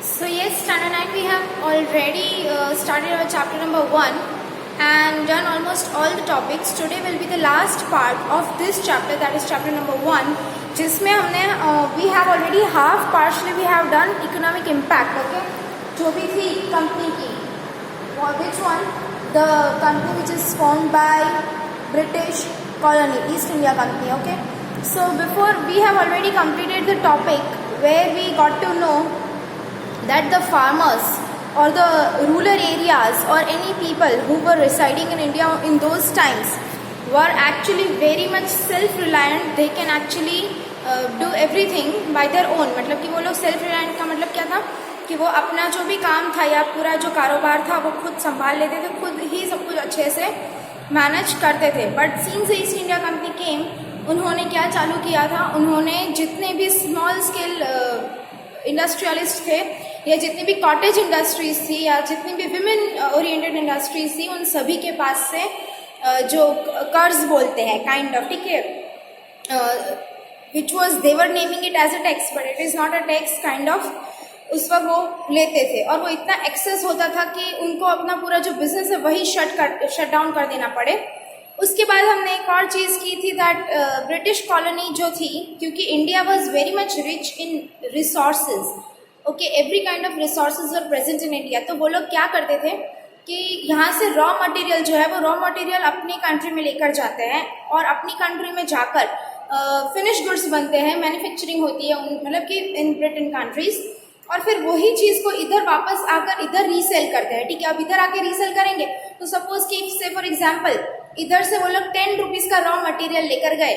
So yes, standard 9 we have already started our chapter number 1 and done almost all the topics. Today will be the last part of this chapter, that is chapter number 1, जिसमें हमने we have already partially we have done economic impact. Okay, जो भी थी company की, which one? The company which is formed by British colony, East India Company. Okay, so before we have already completed the topic where we got to know that the farmers or the rural areas or any people who were residing in India in those times were actually very much self-reliant. They can actually do everything by their own. मतलब कि वो लोग self-reliant का मतलब क्या था कि वो अपना जो भी काम था या पूरा जो कारोबार था वो खुद संभाल लेते थे, खुद ही सब कुछ अच्छे से मैनेज करते थे. But since East India Company came, उन्होंने क्या चालू किया था, उन्होंने जितने भी स्मॉल स्केल इंडस्ट्रियलिस्ट थे या जितनी भी कॉटेज इंडस्ट्रीज थी या जितनी भी विमेन ओरिएंटेड इंडस्ट्रीज थी, उन सभी के पास से जो कर्ज बोलते हैं काइंड ऑफ, ठीक है, which was they were naming it as a tax but it is not a tax kind of, उस वक्त वो लेते थे और वो इतना एक्सेस होता था कि उनको अपना पूरा जो बिजनेस है वही शट डाउन कर देना पड़े. उसके बाद हमने एक और चीज़ की थी दैट ब्रिटिश कॉलोनी जो थी, क्योंकि India was very much rich in resources, okay, every kind of resources are present in India. तो वो लोग क्या करते थे कि यहाँ से रॉ मटेरियल जो है वो रॉ मटेरियल अपनी कंट्री में लेकर जाते हैं और अपनी कंट्री में जाकर फिनिश गुड्स बनते हैं, मैन्युफैक्चरिंग होती है मतलब कि इन ब्रिटेन कंट्रीज, और फिर वही चीज़ को इधर वापस आकर इधर रीसेल करते हैं. ठीक है, अब इधर आके रीसेल करेंगे तो सपोज कि से फॉर एग्जांपल इधर से वो लोग 10 रुपीज़ का रॉ मटेरियल लेकर गए,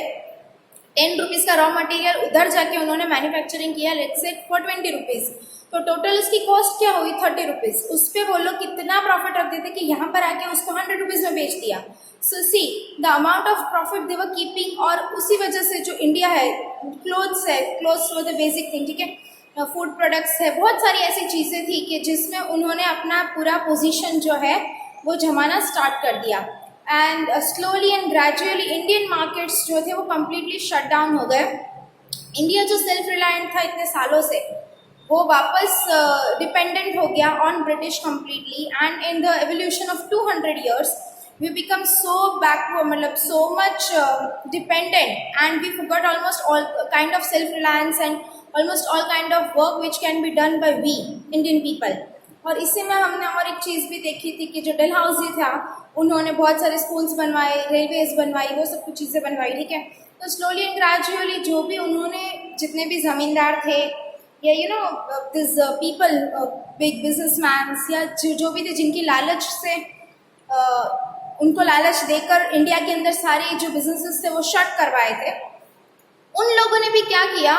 10 रुपीज़ का रॉ मटेरियल उधर जाके उन्होंने मैन्युफैक्चरिंग किया लेट्स से फॉर 20 रुपीज़, तो टोटल उसकी कॉस्ट क्या हुई 30 रुपीज़. उस पर वो लोग कितना प्रॉफिट रखते थे कि यहाँ पर आके उसको 100 रुपीज़ में बेच दिया. So see the amount of profit they were keeping. और उसी वजह से जो इंडिया है, क्लोथ्स है, clothes for the basic thing, ठीक है, फूड प्रोडक्ट्स है, बहुत सारी ऐसी चीज़ें थी कि जिसमें उन्होंने अपना पूरा पोजीशन जो है वो जमाना स्टार्ट कर दिया. And slowly and gradually Indian markets जो थे वो कम्प्लीटली शट डाउन हो गए. इंडिया जो सेल्फ रिलायंट था इतने सालों से, वो वापस डिपेंडेंट हो गया on British completely. And in the evolution of 200 years we become so backward, मतलब so much dependent, and we forgot almost all kind of self-reliance and almost all kind of work which can be done by we Indian people. और इसी में हमने और एक चीज़ भी देखी थी कि जो डलहौजी था, उन्होंने बहुत सारे स्कूल्स बनवाए, रेलवेज बनवाई, वो सब कुछ चीज़ें बनवाई. ठीक है, तो स्लोली एंड ग्रेजुअली जो भी उन्होंने जितने भी ज़मींदार थे या you know this people big businessman's या जो भी थे जिनकी लालच से उनको लालच देकर इंडिया के अंदर सारे जो बिजनेसेस थे वो शट करवाए थे, उन लोगों ने भी क्या किया,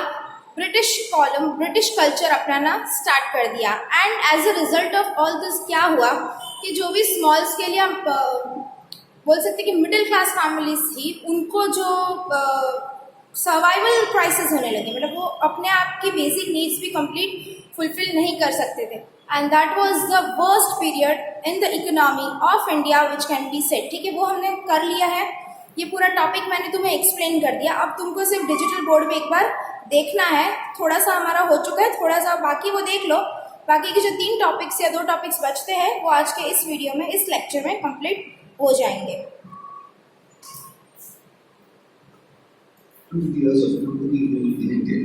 ब्रिटिश कल्चर अपनाना स्टार्ट कर दिया. And as a result of all this क्या हुआ कि जो भी स्मॉल स्केल या बोल सकते कि मिडिल क्लास फैमिलीज थी, उनको जो सर्वाइवल क्राइसिस होने लगे, मतलब वो अपने आप की बेसिक नीड्स भी कंप्लीट फुलफिल नहीं कर सकते थे. And that was the worst period in the economy of India which can be said. ठीक है, वो हमने कर लिया है, ये पूरा टॉपिक मैंने तुम्हें एक्सप्लेन कर दिया. अब तुमको सिर्फ डिजिटल बोर्ड पे एक बार देखना है, थोड़ा सा हमारा हो चुका है, थोड़ा सा बाकी वो देख लो. बाकी के जो 3 टॉपिक्स या 2 टॉपिक्स बचते हैं वो आज के इस वीडियो में, इस लेक्चर में कंप्लीट हो जाएंगे. 100 years of company rule in India,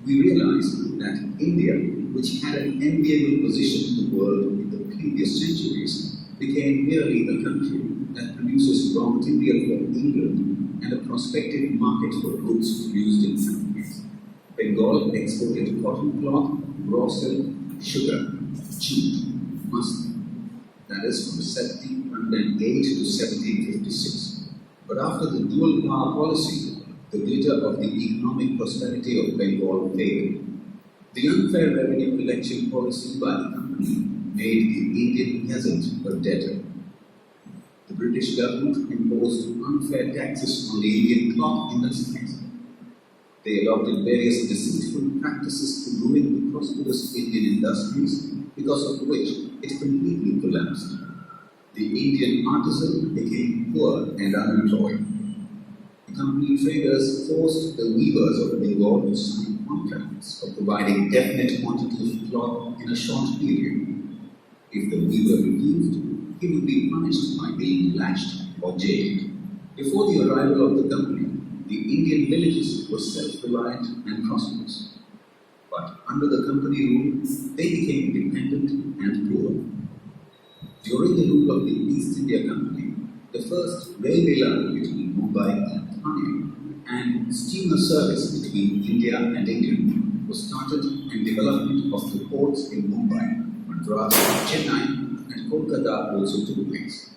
we realized that India, which had an enviable position in the world in the previous centuries, became merely a country that produces raw material for England and a prospective market for goods used in factories. Bengal exported cotton cloth, raw silk, sugar, jute, muslin. That is from 1708 to 1756. But after the dual power policy, the glitter of the economic prosperity of Bengal failed. The unfair revenue collection policy by the company made the Indian peasant a debtor. The British government imposed unfair taxes on the Indian cloth industries. They adopted various deceitful practices to ruin the prosperous Indian industries, because of which it completely collapsed. The Indian artisan became poor and unemployed. The company traders forced the weavers of Bengal to sign contracts for providing definite quantities of cloth in a short period. If the weaver refused, he would be punished by being lashed or jailed. Before the arrival of the company, the Indian villages were self-reliant and prosperous. But under the company rule, they became dependent and poor. During the rule of the East India Company, the first railway line between Mumbai and Thane and steamer service between India and India was started, and development of the ports in Mumbai, Madras, Chennai and Kolkata also took place.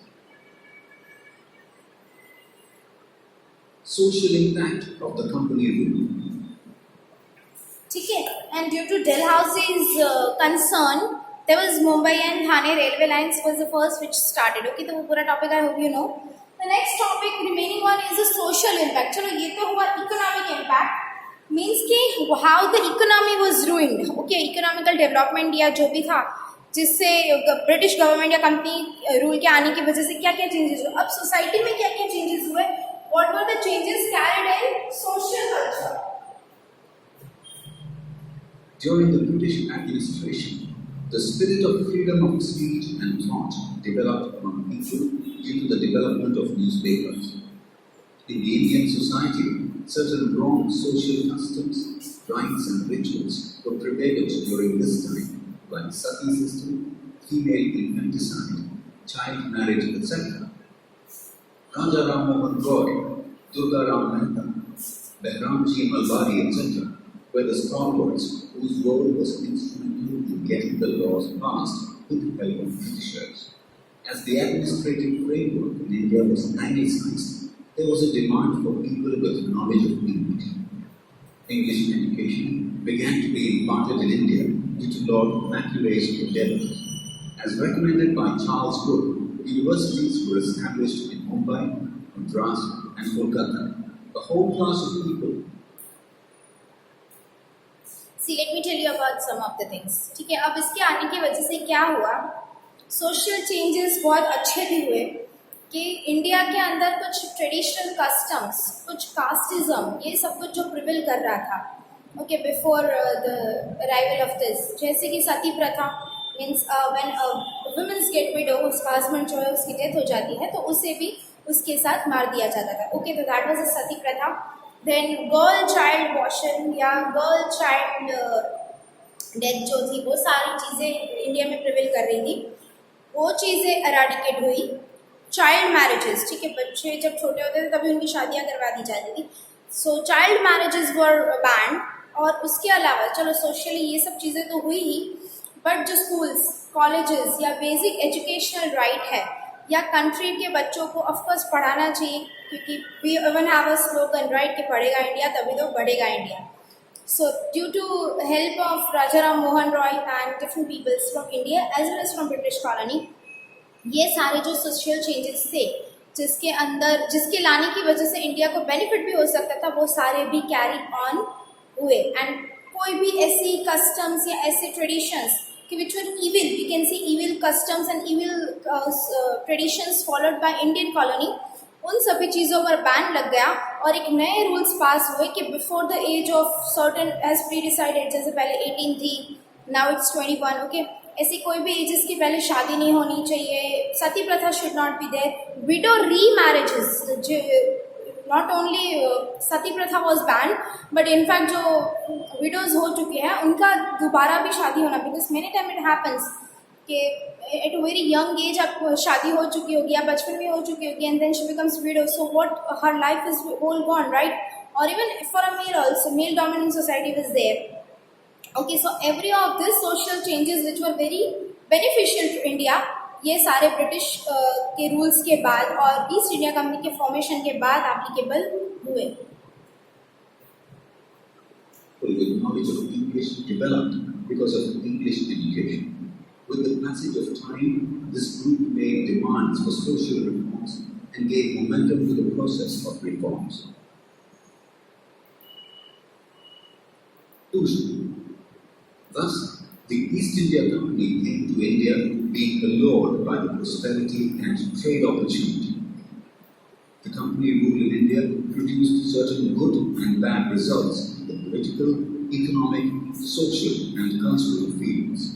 Social impact of the company rule. ठीक है, and due to Dalhousie's concern, there was Mumbai and Thane railway lines was the first which started. Okay, तो वो पूरा topic I hope you know. The next topic remaining one is the social impact. चलो ये तो हुआ economic impact. Means कि how the economy was ruined. Okay, economical development या जो भी था जिससे ब्रिटिश गवर्नमेंट या कंपनी रूल के आने की वजह से क्या क्या चेंजेस हुए. अब सोसाइटी में क्या क्या चेंजेस हुए. What were the changes carried in social culture? During the British administration, the spirit of freedom of speech and thought developed among people due to the development of newspapers. In the Indian society, certain wrong social customs, rites and rituals were prevalent during this time, like sati system, female infanticide, child marriage, etc. Raja Ram Mohan Roy, Durga Ram Mehta, Behramji Malbari, etc. were the stalwarts whose role was instrumental in getting the laws passed with the help of Britishers. As the administrative framework in India was anglicized, there was a demand for people with knowledge of English. English education began to be imparted in India due to Lord Thackeray's endeavours. As recommended by Charles Wood, universities were established in Mumbai, Madras and Kolkata. The whole class of people. See, let me tell you about some of the things. ठीक है, अब इसके आने की वजह से क्या हुआ. सोशल चेंजेस बहुत अच्छे भी हुए कि इंडिया के अंदर कुछ ट्रेडिशनल कस्टम्स, कुछ कास्टिज्म, ये सब कुछ जो प्रिवेल कर रहा था. Okay, before the arrival of this, जैसे कि सती प्रथा. Means when womens get widow, उसका हस्बैंड जो है उसकी डेथ हो जाती है तो उसे भी उसके साथ मार दिया जाता था. ओके, तो दैट वाज अ सती प्रथा. देन गर्ल चाइल्ड अबॉर्शन या गर्ल चाइल्ड डेथ जो थी, वो सारी चीज़ें इंडिया में प्रिवेल कर रही थी. वो चीज़ें एराडिकेट हुई. चाइल्ड मैरिजेस, ठीक है, बच्चे जब छोटे होते थे तभी उनकी शादियाँ करवा दी जाती थी. सो चाइल्ड मैरिजेस वर बैन. और उसके अलावा चलो सोशली ये सब चीज़ें तो हुई ही, बट जो स्कूल्स, कॉलेजेस या बेसिक एजुकेशनल राइट है या कंट्री के बच्चों को ऑफकोर्स पढ़ाना चाहिए, क्योंकि we even have a slogan right कि पढ़ेगा इंडिया तभी तो बढ़ेगा India. So due to help of Raja Ram Mohan Roy and different peoples from India as well as from British colony, ये सारे जो सोशल चेंजेस थे जिसके लाने की वजह से इंडिया को बेनिफिट भी हो सकता था, वो सारे भी कैरी ऑन हुए. एंड कोई भी ऐसी कस्टम्स या ऐसे ट्रेडिशंस कि which were evil, we can see evil customs and evil traditions followed by Indian colony, उन सभी चीज़ों पर बैन लग गया. और एक नए रूल्स पास हुए कि before the age of certain age pre decided, जैसे पहले 18 थी, नाउ इट्स 21. ओके, ऐसी कोई भी एजेस की पहले शादी नहीं होनी चाहिए. सती प्रथा should not be there. Widow remarriages, not only sati प्रथा वॉज बैन, बट इनफैक्ट जो विडोज हो चुकी हैं उनका दोबारा भी शादी होना, because many time it happens कि at a very young age आप शादी हो चुकी होगी या बचपन में हो चुकी होगी and then she becomes widow. So what her life is whole gone, right? और even for a male also, male dominant society was there. Okay, so every of these social changes which were very beneficial to India, ये सारे British के rules के बाद और east India company के formation के बाद एप्लीकेबल हुए. With knowledge of English developed because of English education. With the passage of time, this group made demands for social reforms and gave momentum to the process of reforms. Thus, the East India Company came to India being allured by the prosperity and trade opportunity. The company rule in India produced certain good and bad results in the political, economic, social, and cultural fields.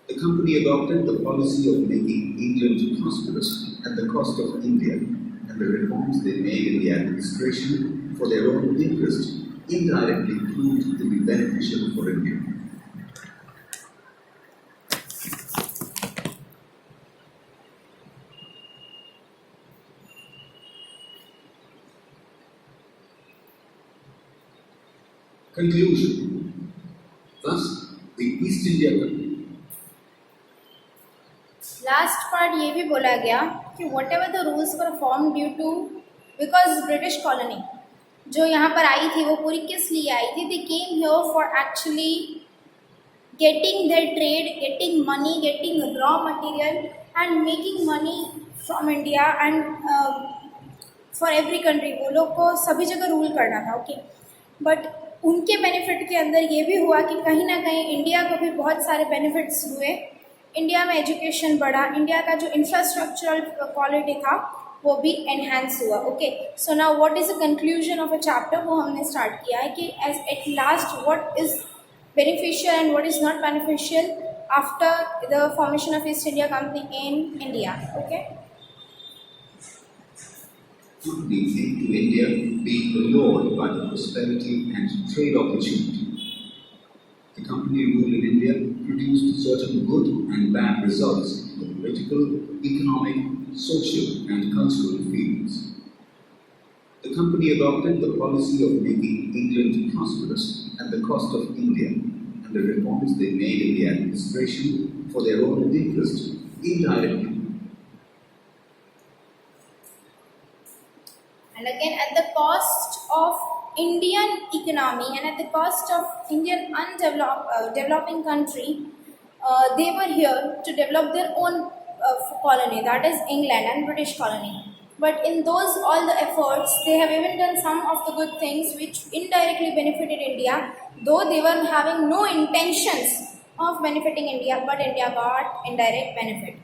The company adopted the policy of making England prosperous at the cost of India, and the reforms they made in the administration for their own interest indirectly proved to be beneficial for India. Conclusion. Thus, the East India Company last part ये भी बोला गया कि whatever the rules were form due to because British colony जो यहाँ पर आई थी वो पूरी किस लिए आई थी, they came here for actually getting their trade, getting money, getting raw material and making money from India and for every country. वो लोग को सभी जगह रूल करना था, ओके। बट उनके बेनिफिट के अंदर ये भी हुआ कि कहीं ना कहीं इंडिया को भी बहुत सारे बेनिफिट्स हुए। इंडिया में एजुकेशन बढ़ा, इंडिया का जो इंफ्रास्ट्रक्चरल क्वालिटी था वो भी एनहांस हुआ, okay. So now what is the conclusion of a chapter, वो हमने स्टार्ट किया है कि as at last what is beneficial and what is not beneficial after the formation of East India Company in India, okay. company came to India being allured by the prosperity and trade opportunity. The company rule in India produced certain good and bad results in the political, economic, social and cultural fields. The company adopted the policy of making England prosperous at the cost of India, and the reforms they made in the administration for their own interest indirectly. And again, at the cost of Indian economy and at the cost of Indian developing country, they were here to develop their own colony, that is England and British colony. But in those all the efforts, they have even done some of the good things which indirectly benefited India, though they were having no intentions of benefiting India, but India got indirect benefit.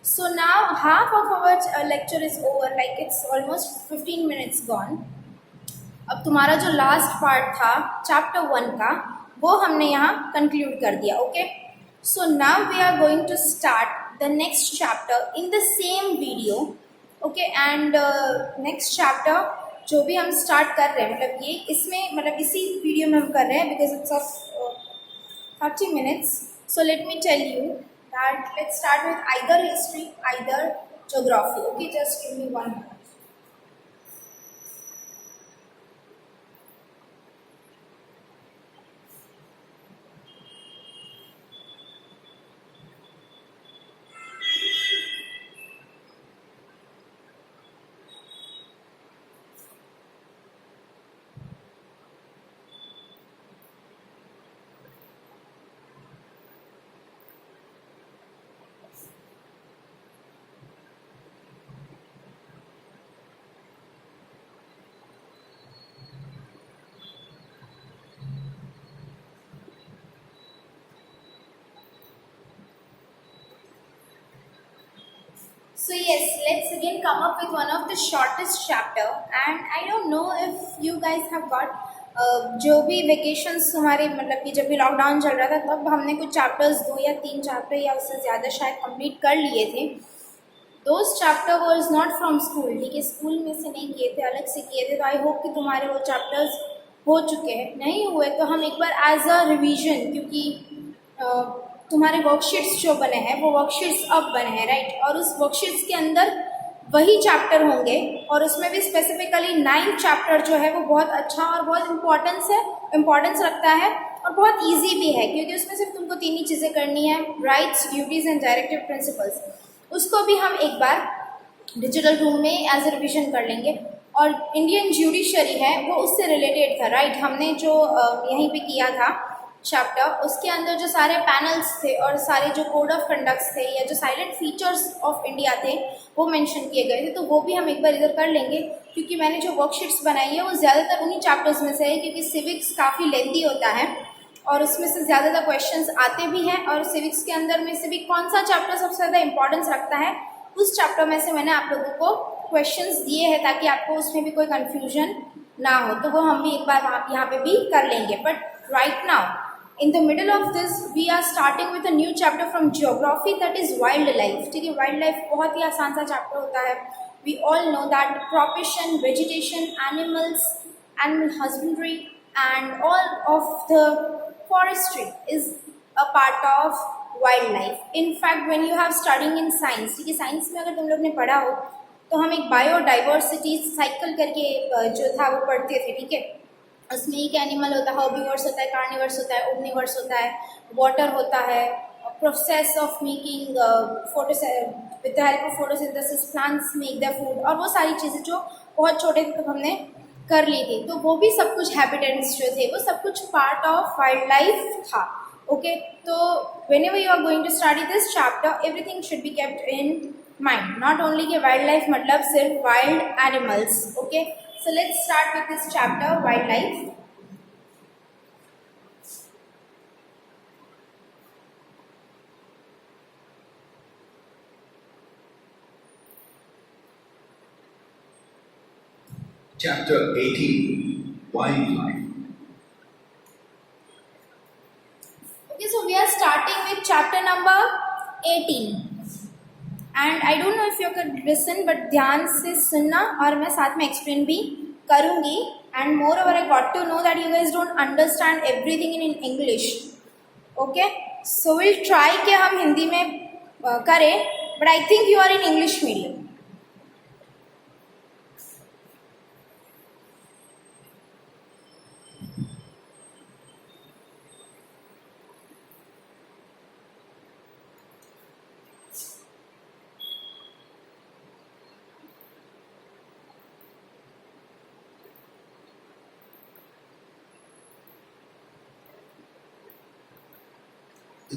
So now half of our lecture is over, like it's almost 15 minutes gone. अब तुम्हारा जो last part था chapter 1 का वो हमने यहाँ conclude कर दिया, okay. So now we are going to start the next chapter in the same video, okay. And next chapter जो भी हम स्टार्ट कर रहे हैं, मतलब ये इसमें मतलब इसी वीडियो में हम कर रहे हैं because it's of 30 minutes. So let me tell you that let's start with either history, either geography, okay. Just give me 1 minute. So yes, let's again come up with one of the shortest chapter, and I don't know if you guys have got जो भी vacations तुम्हारे मतलब कि जब भी lockdown चल रहा था तब हमने कुछ चैप्टर्स 2 या 3 चैप्टर या उससे ज़्यादा शायद कंप्लीट कर लिए थे। Those chapter was not from school, ठीक है, स्कूल में से नहीं किए थे, अलग से किए थे। तो आई होप कि तुम्हारे वो चैप्टर्स हो चुके हैं। नहीं हुए तो हम एक बार एज अ रिविजन, क्योंकि तुम्हारे वर्कशीट्स जो बने हैं वो वर्कशीट्स अब बने हैं, राइट। और उस वर्कशीट्स के अंदर वही चैप्टर होंगे और उसमें भी स्पेसिफिकली 9th चैप्टर जो है वो बहुत अच्छा और बहुत इम्पोर्टेंस रखता है और बहुत इजी भी है, क्योंकि उसमें सिर्फ तुमको 3 ही चीज़ें करनी है, rights, duties and directive principles. उसको भी हम एक बार डिजिटल रूम में एज ए रिविजन कर लेंगे। और इंडियन ज्यूडिशरी है वो उससे रिलेटेड था, राइट। हमने जो यहीं पे किया था चैप्टर, उसके अंदर जो सारे पैनल्स थे और सारे जो कोड ऑफ कंडक्ट्स थे या जो साइलेंट फीचर्स ऑफ इंडिया थे वो मेंशन किए गए थे। तो वो भी हम एक बार इधर कर लेंगे, क्योंकि मैंने जो वर्कशीट्स बनाई है वो ज़्यादातर उन्हीं चैप्टर्स में से है, क्योंकि सिविक्स काफ़ी लेंथी होता है और उसमें से ज़्यादातर क्वेश्चंस आते भी हैं। और सिविक्स के अंदर में से भी कौन सा चैप्टर सबसे ज़्यादा इंपॉर्टेंस रखता है, उस चैप्टर में से मैंने आप लोगों को क्वेश्चंस दिए हैं ताकि आपको उसमें भी कोई कन्फ्यूजन ना हो, तो वो हम भी एक बार वहाँ यहाँ पे भी कर लेंगे. But right now in the middle of this we are starting with a new chapter from geography, that is wildlife. ठीक है, wildlife बहुत ही आसान सा चैप्टर होता है. We all know that cropation, vegetation, animals, animal husbandry and all of the forestry is a part of wildlife. In fact when you have studying in science, ठीक है, science में अगर तुम लोग ने पढ़ा हो तो हम एक बायोडाइवर्सिटी साइकिल करके जो था वो पढ़ते थे. ठीक है, उसमें एक एनिमल होता है, हर्बीवर्स होता है, कार्निवर्स होता है, ओमनिवर्स होता है, वाटर होता है, process of making with the help of photosynthesis plants make the food, और वो सारी चीज़ें जो बहुत छोटे थे तब हमने कर ली थी. तो वो भी सब कुछ हैबिटेट्स जो थे वो सब कुछ पार्ट ऑफ वाइल्ड लाइफ था. ओके, तो whenever you are going to study this chapter everything should be kept in mind, not only कि वाइल्ड लाइफ मतलब सिर्फ wild animals. Okay, so let's start with this chapter, wildlife. Chapter 18, Wildlife. Okay, so we are starting with chapter number 18. And I don't know if you could listen, but ध्यान से सुनना और मैं साथ में explain भी करूँगी. And moreover, I got to know that you guys don't understand everything in English. Okay, so we'll try कि हम हिंदी में करें, but I think you are in English medium.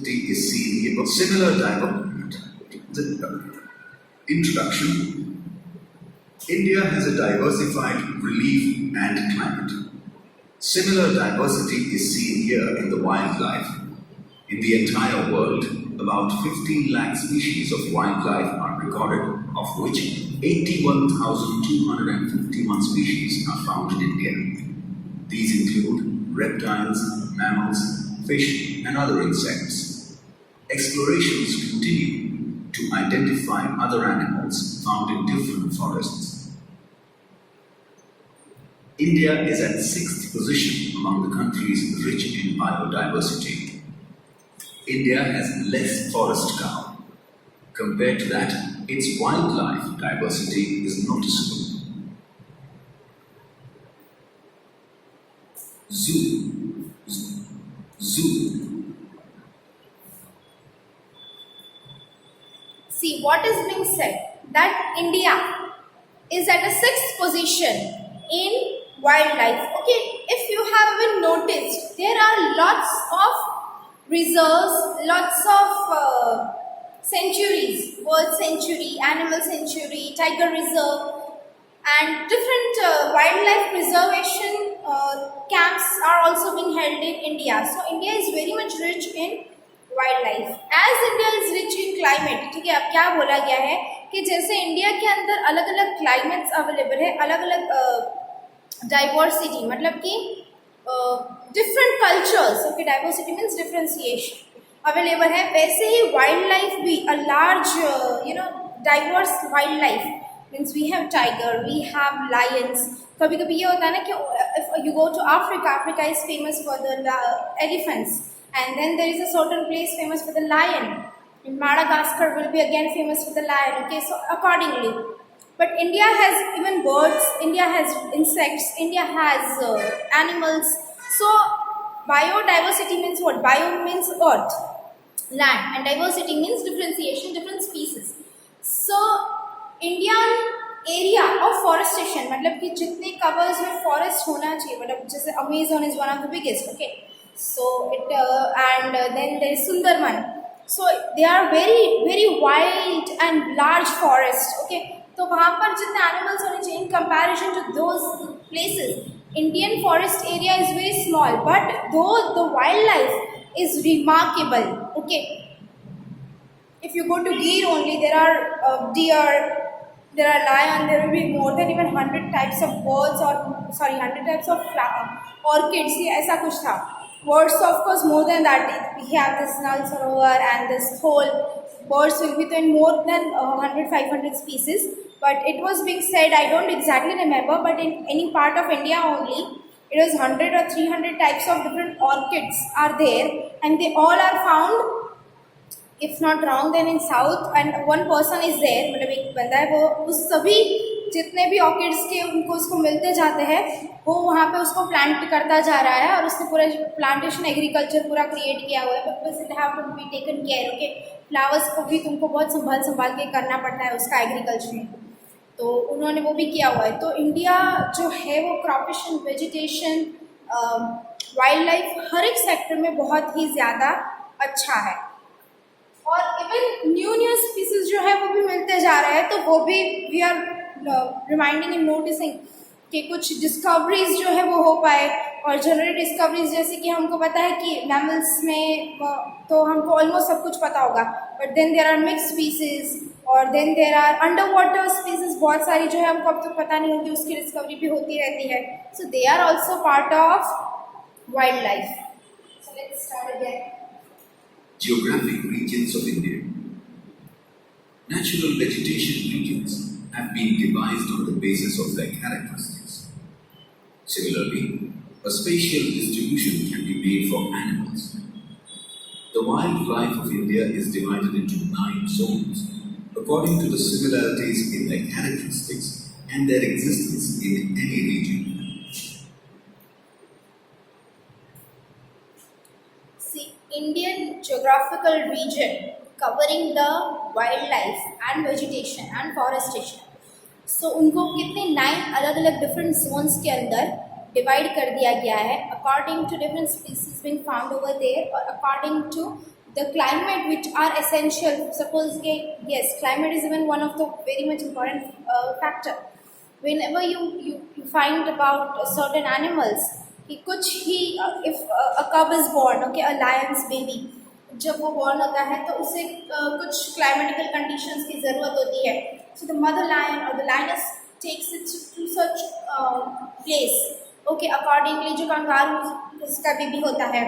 Is seen here. Similar introduction. India has a diversified relief and climate. Similar diversity is seen here in the wildlife. In the entire world, about 15 lakh species of wildlife are recorded, of which 81,251 species are found in India. These include reptiles, mammals, fish and other insects. Explorations continue to identify other animals found in different forests. India is at 6th position among the countries rich in biodiversity. India has less forest cover. Compared to that, its wildlife diversity is noticeable. Zoo. See what is being said, that India is at a 6th position in wildlife. Okay, if you have even noticed, there are lots of reserves, lots of sanctuaries, bird sanctuary, animal sanctuary, tiger reserve, and different wildlife preservation camps are also being held in India. So India is very much rich in wildlife. As India is rich in climate, ठीक है, अब क्या बोला गया है कि जैसे India के अंदर अलग अलग क्लाइमेट्स अवेलेबल है, अलग अलग डाइवर्सिटी मतलब कि different cultures, okay, diversity means differentiation available है, वैसे ही वाइल्ड लाइफ भी a large diverse wild life means we have tiger, we have lions. कभी कभी ये होता है ना कि if you go to Africa, Africa is famous for the elephants. And then there is a certain place famous for the lion. In Madagascar will be again famous for the lion. Okay, so accordingly. But India has even birds, India has insects, India has animals. So biodiversity means what? Bio means earth, land, and diversity means differentiation, different species. So Indian area of forestation मतलब कि जितने covers में forest होना चाहिए, मतलब जैसे Amazon is one of the biggest. Okay. So it and then there is Sundarban. So they are very very wide and large forests. Okay, तो वहाँ पर जितने animals होने चाहिए in comparison to those places, Indian forest area is very small, but though the wildlife is remarkable. Okay, if you go to Gir only, there are deer, there are lion, there will be more than even 100 types of birds, or sorry, 100 types of orchids, ये ऐसा कुछ था. Birds, of course, more than that. We have this Nal Sarovar and this whole birds will be in more than 100, 500 species. But it was being said, I don't exactly remember, but in any part of India only, it was 100 or 300 types of different orchids are there, and they all are found, if not wrong, then in south. And one person is there, मतलब एक बंदा है, वो उस सभी जितने भी orchids के उनको उसको मिलते जाते हैं, वो वहाँ पे उसको प्लांट करता जा रहा है, और उसने पूरा प्लांटेशन एग्रीकल्चर पूरा क्रिएट किया हुआ है. बस it have to be taken care. Okay, flowers को भी तुमको बहुत संभाल के करना पड़ता है उसका एग्रीकल्चर में. तो उन्होंने वो भी किया हुआ है. तो इंडिया जो है वो क्रॉपिशन, वेजिटेशन, वाइल्ड लाइफ, हर एक सेक्टर में बहुत ही ज़्यादा अच्छा है. और इवन न्यू स्पीसीज जो है वो भी मिलते जा रहे हैं. तो वो भी we are reminding and noticing कि कुछ डिस्कवरीज जो है वो हो पाए. और जनरल डिस्कवरीज जैसे कि हमको पता है कि मैमल्स में तो हमको ऑलमोस्ट सब कुछ पता होगा, but then there are mix species, और then there are underwater species बहुत सारी जो है हमको अब तक पता नहीं होगी, उसकी डिस्कवरी भी होती रहती है. So they are also part of wildlife. So let's start again. Geographic regions of India. Natural vegetation regions have been devised on the basis of their characteristics. Similarly, a spatial distribution can be made for animals. The wildlife of India is divided into 9 zones according to the similarities in their characteristics and their existence in any region. Indian geographical region covering the wildlife and vegetation and forestation. So उनको कितने 9 अलग अलग different zones के अंदर divide कर दिया गया है according to different species being found over there, or according to the climate which are essential. Suppose yes, climate is even one of the very much important factor. Whenever you find about certain animals, कि कुछ ही if a कब is born, okay, a Lions baby, जब वो born होता है तो उसे कुछ क्लाइमेटिकल कंडीशंस की ज़रूरत होती है. सो द मदर लायन और the lioness takes it to such place. Okay, accordingly जो कंगारू उसका बेबी होता है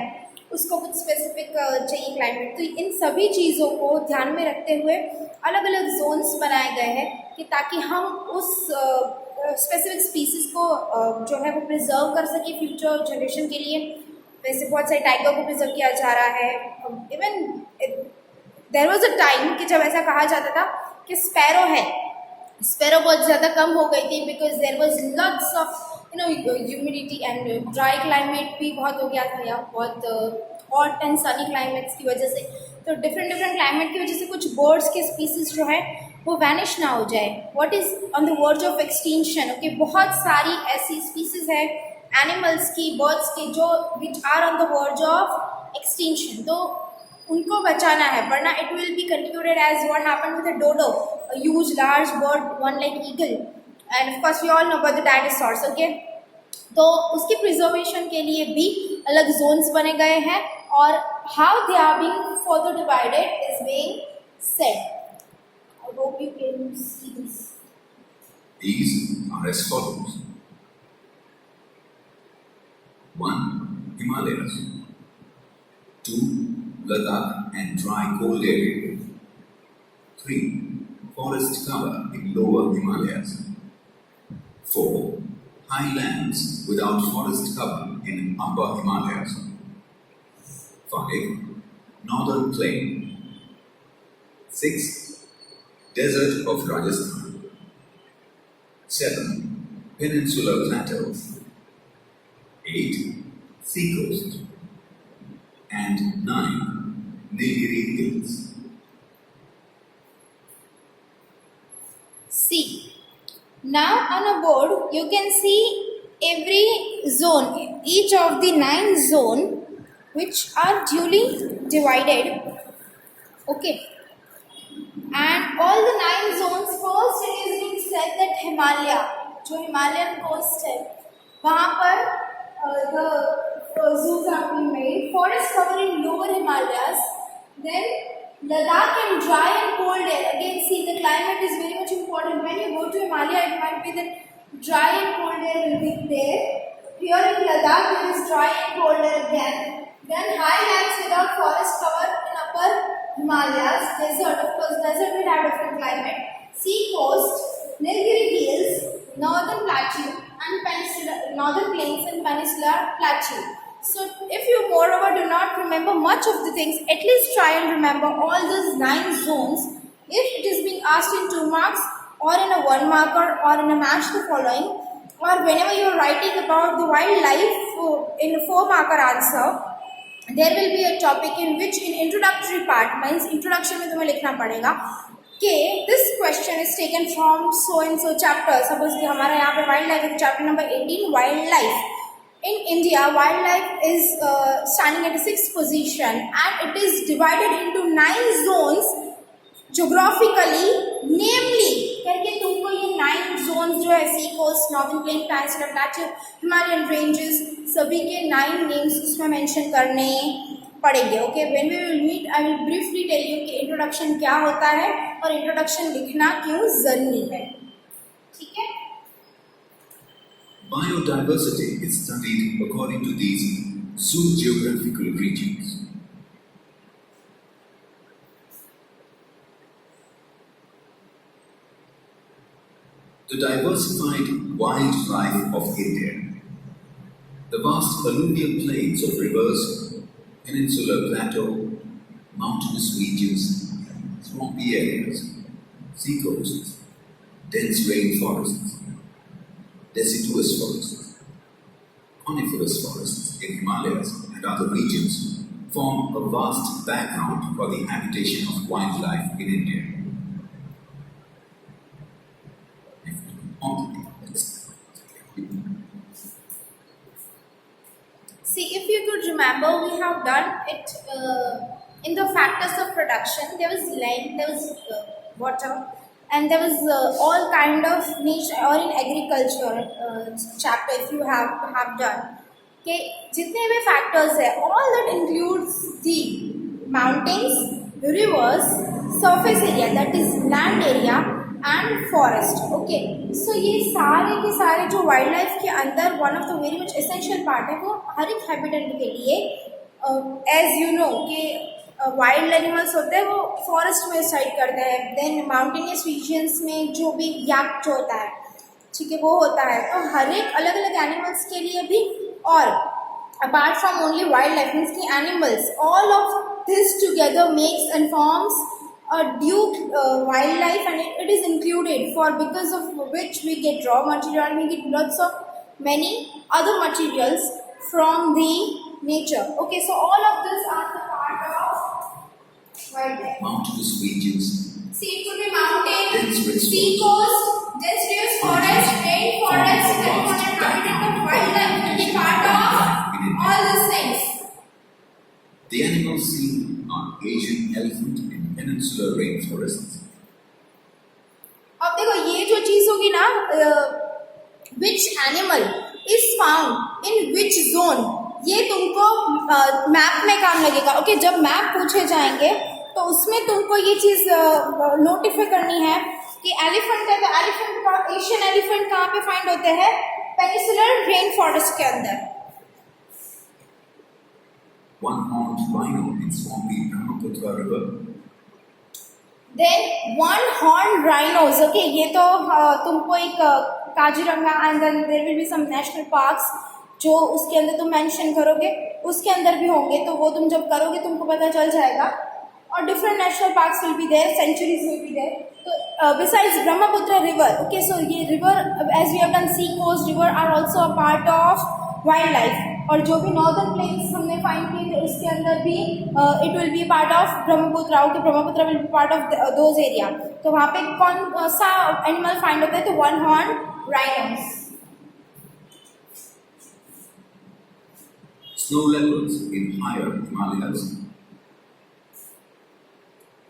उसको कुछ स्पेसिफिक चाहिए क्लाइमेट. तो इन सभी चीज़ों को ध्यान में रखते हुए अलग अलग जोन्स बनाए गए हैं कि ताकि हम उस स्पेसिफिक स्पीसीज को जो है वो प्रिजर्व कर सके फ्यूचर जनरेशन के लिए. वैसे बहुत सारे टाइगर को प्रिजर्व किया जा रहा है. Even there was a time कि जब ऐसा कहा जाता था कि स्पैरो बहुत ज़्यादा कम हो गई थी, because there was lots of humidity and dry climate भी बहुत हो गया था, या बहुत हॉट एंड सनी क्लाइमेट्स की वजह से. तो डिफरेंट क्लाइमेट की वजह से कुछ बर्ड्स के स्पीसीज जो है वो वैनिश ना हो जाए. What is on the verge of extinction. Okay, बहुत सारी ऐसी स्पीसीज है एनिमल्स की, बर्ड्स की, जो which are on the verge of extinction. तो उनको बचाना है, वरना it will be continued as what happened with the dodo, a huge large bird one like eagle, and of course we all know about the dinosaurs. Okay, तो उसकी preservation के लिए भी अलग जोन्स बने गए हैं, और how they are being further divided is being said. I hope you can see this. These are as follows. 1. Himalayas. 2. Ladakh and dry cold area. 3. Forest cover in lower Himalayas. 4. Highlands without forest cover in upper Himalayas. 5. Northern plain. 6. Desert of Rajasthan. 7. Peninsular plateau. 8. Seacoast. And 9. Nilgiri Hills. See, now on a board you can see every zone, each of the 9 zone which are duly divided. Okay. And all the 9 zones, first it is being said that Himalaya, जो Himalayan coast है वहाँ पर the zoos are being made. Forest cover in lower Himalayas, then Ladakh and dry and cold air. Again, see the climate is very much important. When you go to Himalaya, it might be that dry and cold air will be there. Here in Ladakh, there is dry and cold air again. Then highlands without forest cover in upper Himalayas. Desert, of course, desert will have different climate. Sea coast, Nilgiri Hills, northern plateau and peninsula, northern plains and peninsular plateau. So if you moreover do not remember much of the things, at least try and remember all these 9 zones. If it is being asked in 2 marks or in a 1 marker or in a match the following, or whenever you are writing about the wildlife in a 4 marker answer, there will be a topic in which in introductory part, means introduction में तुम्हें लिखना पड़ेगा कि this question is taken from so and so chapter. Suppose कि हमारा यहाँ पे wildlife है, chapter number 18 wildlife. In India, wildlife is standing at the 6th position and it is divided into 9 zones geographically. Namely, करके तुमको ये 9 zones जो है sea coast, northern plain, peninsular plateau, Himalayan ranges, सभी के 9 names उसमें mention करने पड़ेंगे. Okay, when we will meet, I will briefly tell you कि introduction क्या होता है और introduction लिखना क्यों जरूरी है. ठीक है? Biodiversity is studied according to these zoogeographical regions. The diversified wildlife of India, the vast alluvial plains of rivers, peninsular plateau, mountainous regions, swampy areas, seacoasts, dense rainforests, deciduous forests, coniferous forests in Himalayas and other regions form a vast background for the habitation of wildlife in India. See, if you could remember, we have done it in the factors of production. There was land, there was water, and there was all kind of niche or in agriculture chapter. If you have done, okay, जितने भी factors है, all that includes the mountains, rivers, surface area, that is land area, and forest. Okay, so ये सारे के सारे जो wild life के अंदर one of the very much essential part है, वो हर एक हैबिटेट के लिए एज यू नो कि वाइल्ड एनिमल्स होते हैं वो फॉरेस्ट में साइड करते हैं. देन माउंटेनियस रीजन्स में जो भी याक जो होता है, ठीक है, वो होता है. तो हर एक अलग अलग एनिमल्स के लिए भी, और apart from only wild life means की animals, all of this together makes and forms a duke wildlife, and it is included for because of which we get raw material, we get lots of many other materials from the nature. Okay, so all of this are the part of wildlife. Mountainous regions. See, it could be mountain, sea coast, deciduous forest, rainforest, and habitat of wildlife will be part of all these things. The animals seen are Asian elephant in peninsular rainforests. अब देखो ये जो चीज होगी ना, which animal is found in which zone, ये तुमको map में काम लगेगा. ओके, जब मैप पूछे जाएंगे तो उसमें तुमको ये चीज नोटिफाई करनी है कि एलिफेंट है तो एलिफेंट का एशियन एलिफेंट कहाँ पे फाइंड होते हैं, पेनिसुलर रेन फॉरेस्ट के अंदर. One-horned rhino in swampy Brahmaputra river. Then one-horned rhinos. Okay, ये तो तुमको एक Kaziranga and then there will be some national parks जो उसके अंदर तुम मेंशन करोगे, उसके अंदर भी होंगे, तो वो तुम जब करोगे तुमको पता चल जाएगा. और different national parks will be there, sanctuaries will be there. So besides Brahmaputra river, okay, so ये river as we have done, sea coast river are also a part of wildlife. और जो भी नॉर्दर्न प्लेन्स हमने find किए थे उसके अंदर भी it will B part of Brahmaputra. Okay, Brahmaputra will be part of those area. तो वहाँ पे कौन सा एनिमल फाइंड होता है, तो one horn rhinos. Snow leopards in higher Himalayas.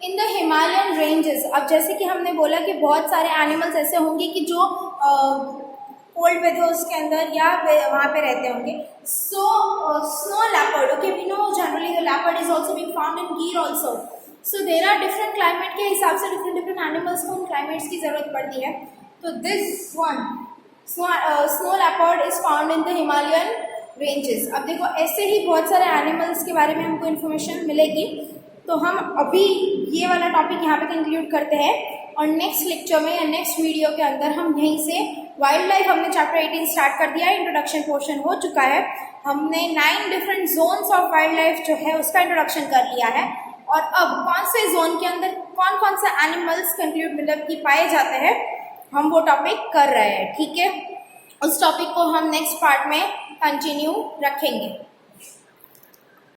In the Himalayan ranges. अब जैसे कि हमने बोला कि बहुत सारे एनिमल्स ऐसे होंगे कि जो कोल्ड वेदर्स के अंदर या वहाँ पे रहते होंगे. So snow leopard. Okay, we know generally the leopard is also being found in Gir also. So there are different climate के हिसाब से डिफरेंट एनिमल्स को उन क्लाइमेट्स की ज़रूरत पड़ती है। तो this one snow leopard is found in the Himalayan ranges. अब देखो ऐसे ही बहुत सारे एनिमल्स के बारे में हमको इन्फॉर्मेशन मिलेगी। तो हम अभी ये वाला टॉपिक यहाँ पे कंक्लूड करते हैं और नेक्स्ट लेक्चर में या नेक्स्ट वीडियो के अंदर हम यहीं से वाइल्ड लाइफ, हमने चैप्टर 18 स्टार्ट कर दिया है, इंट्रोडक्शन पोर्शन हो चुका है। हमने 9 different zones of wild life जो है उसका इंट्रोडक्शन कर लिया है और अब कौन से जोन के अंदर कौन कौन से एनिमल्स कंक्लूड मतलब कि पाए जाते हैं हम वो टॉपिक कर रहे हैं। ठीक है, उस टॉपिक को हम नेक्स्ट पार्ट में कंटिन्यू रखेंगे।